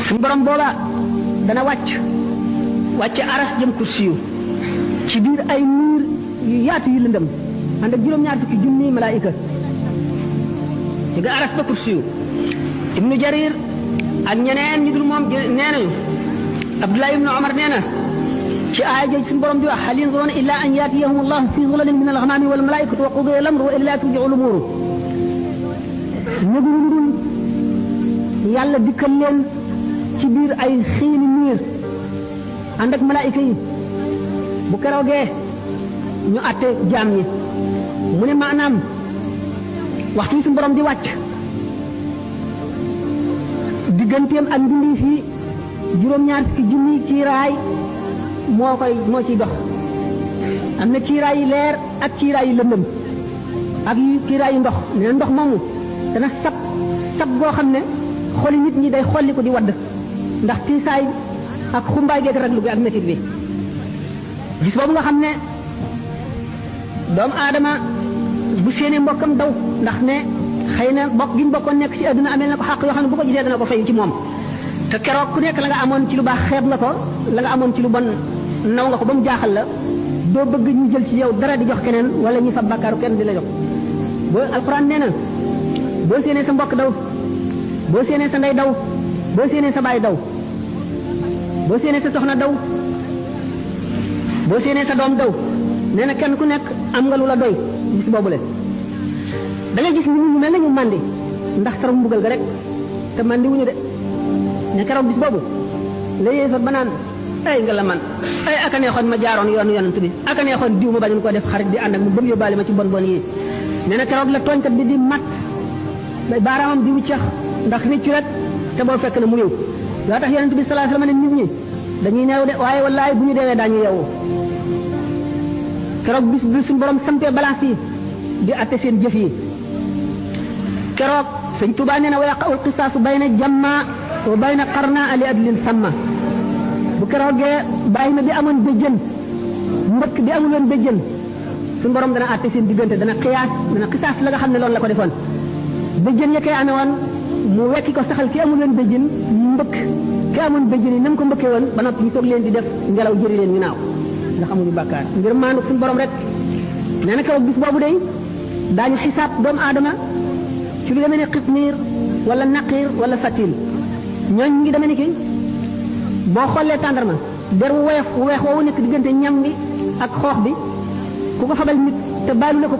suñu borom booba dana wàcc aras jëm kursiyu ci biir ay niir yu yaatu yu lëndëm ànd ak juróom-ñaar fukki junni malaayika ci ga aras ba kursiyu ibnu jarir ak ñeneen ñu dul moom nee nañu abdullah ibnu omar nee na ci aaya jooju suñu borom di wax hal yanzuruna illa an yatiyahum allahu fi zulalin min alghamami wal malaikatu wa qudiya al-amru wa ila turja'u al-umur ñëguñu lu dul yàlla dikkal leen ci biir ay xiini niir ànd ak malaayika yi bu keroogee ñu àtte jaam ñi mu ne maanaam waxtu yi suñu borom di wàcc digganteem ak mbindi fii juróom-ñaar fukki junni kiiraay moo ciy dox am na kiiraay yi leer ak kiiraay yi lëndëm ak yu kiiraay yu ndox nee na ndox moomu dana sab goo xam ne xoli nit ñi day xolli ko di wadd ndax tiisaay ak xumbaay geek raglu bi ak métit bi gis boobu nga xam ne doomu aadama bu séenee mbokkam daw ndax ne xëy na bokk gi mu bokkoon nekk ci àdduna amel na ko xàq yoo xam ne bu ko gisee dana ko fayu ci moom te keroog ku nekk la nga amoon ci lu baax xeeb nga ko la nga amoon ci lu bon naw nga ko ba mu jaaxal la doo bëgg ñu jël ci yow dara di jox keneen wala ñu fa bàkkaaru kenn di la jox boo alxuraan nee na boo séenee sa mbokk daw boo séenee sa ndey daw boo séenee sa baay daw boo séenee sa soxna daw boo séenee sa doom daw nee na kenn ku nekk am nga lu la doy bis boobu le da ngay gis ni ñu mel na ñu màndi ndax taru mbugal ga rek te màndi wuñu de ne keroog bis boobu la yéefar ba naan ay nga la man ay aka neexoon ma jaaroon yoonu yonent bi aka neexoon diw ma bañoon koo def xarit di ànd ak mu ba mu yóbbaale ma ci bon bon yi nee na keroog la tooñkat bi di mat baaraamam di wuccax ndax rëccu rek te boo fekk na mu ñëw loo tax yonent bi sallallahu alayhi wasallam ne nit ñi dañuy neew de waaye wallaay bu ñu deewee daañu yeewu keroog bis bi suñu borom sampee balance yi di atte seen jëf yi keroog sëñ Tuubaa nee na wa yaqa'ul qisaasu bayna jamma wa bayna qarna ali adlin samma bu keroogee bàyyi na bi amoon béjjën mbëkk bi amul woon béjjën suñu borom dana atte seen diggante dana xisaas la nga xam ne loolu la ko defoon béjjën ya koy amee woon mu wekki ko saxal ki amul woon béjjën mbëkk ki amoon béjjën yi na mu ko mbëkkee woon ba noppi ñu soog leen di def ngelaw jëri leen ñu naaw ndax amuñu bàkkaar ngir maandu suñu borom rek nee na keroog bis boobu day daañu xisaab doomu aadama ci lu demee ne xitmiir wala naqiir wala fatil ñooñ ngi demee ni ki boo xoolee tàndarma der wu weex woowu nekk diggante ñam bi ak xoox bi ku ko fabal nit te baalu la ko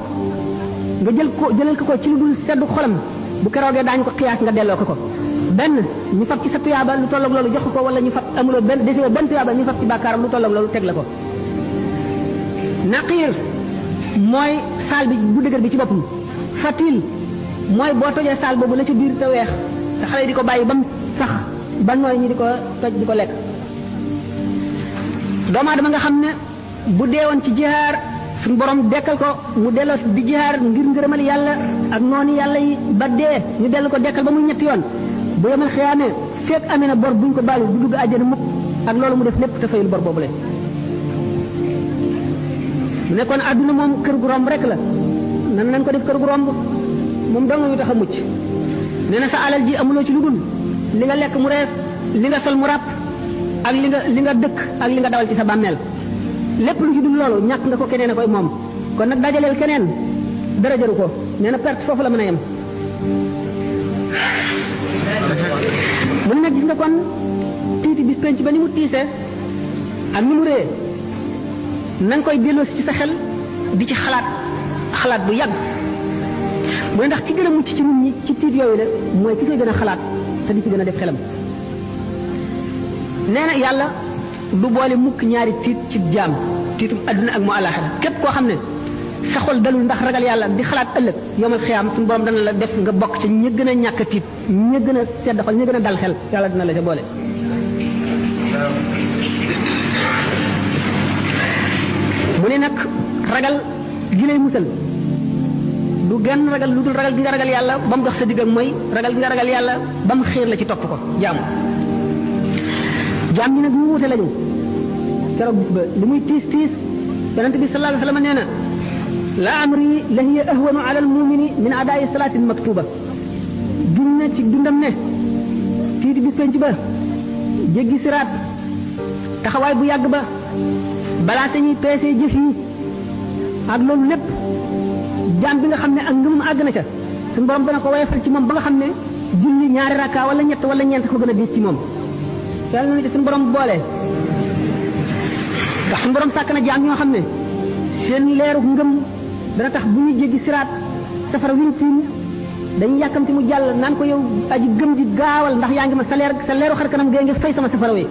nga jëlal ko ci lu dul seddu xolam bu keroogee daañu ko xiyaas nga delloo ko benn ñu fab ci sa tuyaaba lu tolloog loolu jox ko wala ñu fab amuloo benn desee benn tuyaaba ñu fab ci bàkkaaram lu tolloog loolu teg la ko naqiir mooy saal bi bu dëgër bi ci boppam fatil mooy boo tojee saal boobu la ci biir te weex te xale yi di ko bàyyi ba mu sax ba nooy ñi di ko toj di ko lekk doomu aadama nga xam ne bu deewoon ci jihaar suñu borom dekkal ko mu delloo di jihaar ngir ngërëmal yàlla ak noonu yàlla yi ba dee ñu dellu ko dekkal ba muy ñetti yoon bu yemal xiyaamee fekk amee na bor buñ ko baalu du dugg àjjana mukk ak loolu mu def lépp te fayul bor boobu le mu nekkoon àdduna moom kër gu romb rek la nan nañ ko def kër gu romb moom dong ñu tax a mucc nee na sa alal ji amuloo ci lu dul li nga lekk mu rees li nga sol mu ràpp ak li nga dëkk ak li nga dawal ci sa bàmmeel lépp lu ci dul loolu ñàkk nga ko keneen a koy moom kon nag dajaleel keneen dara jaru ko nee na perte foofu la mën a yem mu ne nag gis nga kon tiiti bis penc ba ni mu tiise ak ni mu rée na nga koy delloosi ci sa xel di ci xalaat bu yàgg mu ne ndax ki gën a mucc ci nit ñi ci tiit yooyu la mooy ki koy gën a xalaat te di ci gën a def xelam nee na yàlla du boole mukk ñaari tiit ci jaam tiitum àdduna ak mu àllaaxira képp koo xam ne sa xol dalul ndax ragal yàlla di xalaat ëllëg yomal xiyaam suñu borom dana la def nga bokk ci ñi gën a ñàkk tiit ñi gën a sedd xol ñi gën a dal xel yàlla dina la ca boole mu ne nag ragal gi lay musal du genn ragal lu dul ragal gi nga ragal yàlla ba mu dox sa digg ak mooy ragal gi nga ragal yàlla ba mu xiir la ci topp ko jaamu jaam ñi nag ñu wute lañu keroog bis ba li muy tiis yonent bi sallallahu alayhi wa sallam nee na la amri la hiya ahwanu ala almumini min adaa'i salaatin maktuba giñ na ci dundam ne tiiti bis penc ba jéggi siraat taxawaay bu yàgg ba balaa sañuy peesee jëf yi ak loolu lépp jaam bi nga xam ne ak ngëmum àgg na ca suñu borom dana ko woyofal ci moom ba nga xam ne julli ñaari rakka wala ñett wala ñeent ko gën a diis ci moom yàlla na ci suñu borom boole ndax suñu borom sàkk na jaam ñoo xam ne seen leeru ngëm dana tax bu ñu jéggi siraat safara wiñ tiim dañuy yàkkamti mu jàll naan ko yow aji gëm ji gaawal ndax yaa ngi ma sa leeru xar kanam gee ngi fay sama safara wi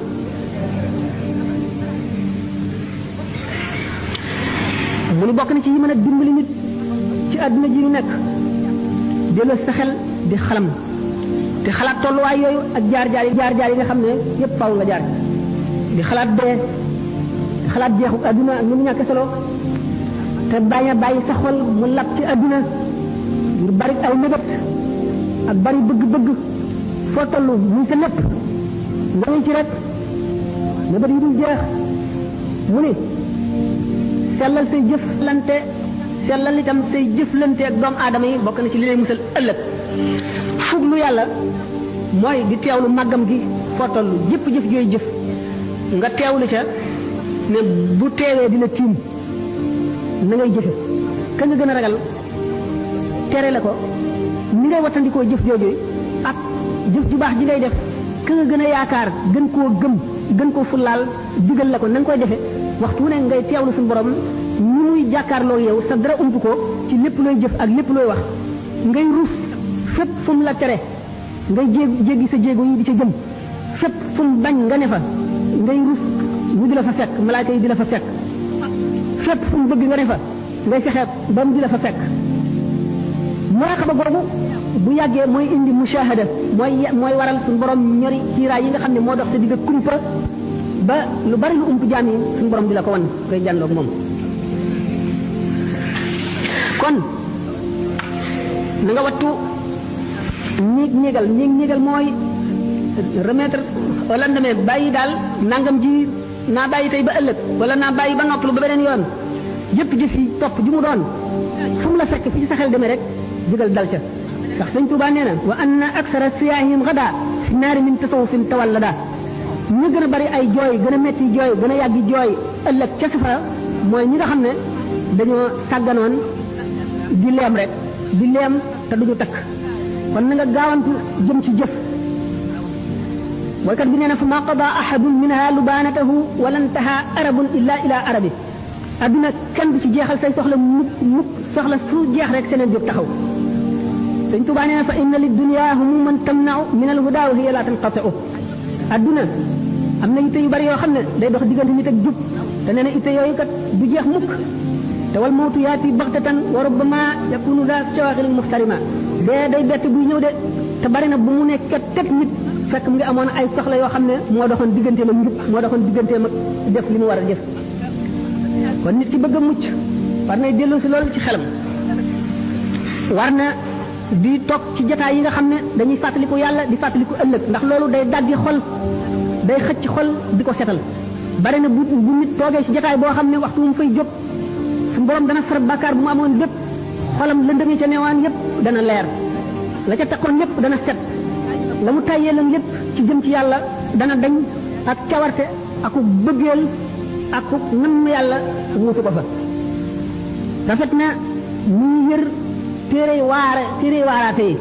mu ni bokk na ci yi mën a dimbali nit ci àdduna ji ñu nekk delloo sa xel di xalam di xalaat tolluwaay yooyu ak jaar-jaar yi nga xam ne yépp faaw nga jaar di xalaat dee di xalaat jeexu àdduna ak ni mu ñàkk solo te bañ a bàyyi sa xol mu lab ci àdduna ngir bari ay mébét ak bari bëgg-bëgg foo toll muy sa lépp nga ngi ci rek mébét yi dul jeex mu ni sellal say jëflante sellal itam say jëflante ak doomu aadama yi bokk na ci li lay musal ëllëg fuglu yàlla mooy di teewlu màggam gi foo toll jëpp jëf jooy jëf nga teewlu ca ne bu teewee dina tiim na ngay jëfe ka nga gën a ragal tere la ko ni ngay wattandikoo jëf jooju ak jëf ju baax ji ngay def ka nga gën a yaakaar gën koo gëm gën koo fullaal digal la ko na nga koy defe waxtu wu ne ngay teewlu suñu borom ni muy jàkkaarloo yow sa dara ump ko ci lépp looy jëf ak lépp looy wax ngay rus fépp fu mu la tere ngay jéggi sa jéego yi di ca jëm fépp fu mu bañ nga ne fa ngay rus ñu di la fa fekk malaaka yi di la fa fekk fépp fu mu bëgg nga ne fa ngay fexe ba mu di la fa fekk muraqaba googu bu yàggee mooy indi mushahada mooy waral suñu borom ñori kiiraay yi nga xam ne moo dox sa digg kumpa ba lu bari lu ump jaam yi suñu borom di la ko wan ngay jàndoog moom kon na nga wattu ñiigal mooy remettre au lendemain bàyyi daal nangam ji naa bàyyi tey ba ëllëg wala naa bàyyi ba noppalu ba beneen yoon jëpp jëf yi topp ju mu doon fu mu la fekk fi ci sa xel demee rek jógal dal ca ndax sëñ Tuubaa nee na wa anna aksara siyaahim gada fi naari min tasawufin tawallada ñu gën a bari ay jooy gën a metti jooy gën a yàggi jooy ëllëg ca safara mooy ñi nga xam ne dañoo sàgganoon di leem rek di leem te duñu takk kon na nga gaawantu jëm ci jëf boykat bi nee na fa ma qada ahadun minha lubanatahu wala ntaha arabun illa ila arabi adduna kenn du ci jeexal say soxla mukk soxla su jeex rek seneen jóg taxaw sëñ Tuubaa nee na fa inna li dunya humuman tamna'u min al huda wa hiya la tanqati'u adduna am na itte yu bari yoo xam ne day dox diggante nit ak jub te nee na itte yooyu kat du jeex mukk te wal mawtu yaati baxtatan wa rubbama yakunu daa shawaghil muhtarima dee day bett buy ñëw de te bari na bu mu nekk teg nit fekk mu ngi amoon ay soxla yoo xam ne moo doxoon digganteem ak njub moo doxoon digganteem ak def li mu war a def kon nit ki bëgg a mucc war nay dellu si loolu ci xelam war na di toog ci jotaay yi nga xam ne dañuy fàttaliku yàlla di fàttaliku ëllëg ndax loolu day daggi xol day xëcc xol di ko setal bari na bu nit toogee ci jotaay boo xam ne waxtu mu fay jóg su borom dana far bàkkaar bu mu amoon lépp xolam lëndëm yi ca newaan yépp dana leer la ca taxoon lépp dana set la mu tàyyee lan lépp ci jëm ci yàlla dana dañ ak cawarte aku bëggeel aku nam yàlla wuutu ko fa rafet na muy yër téere waaraate yi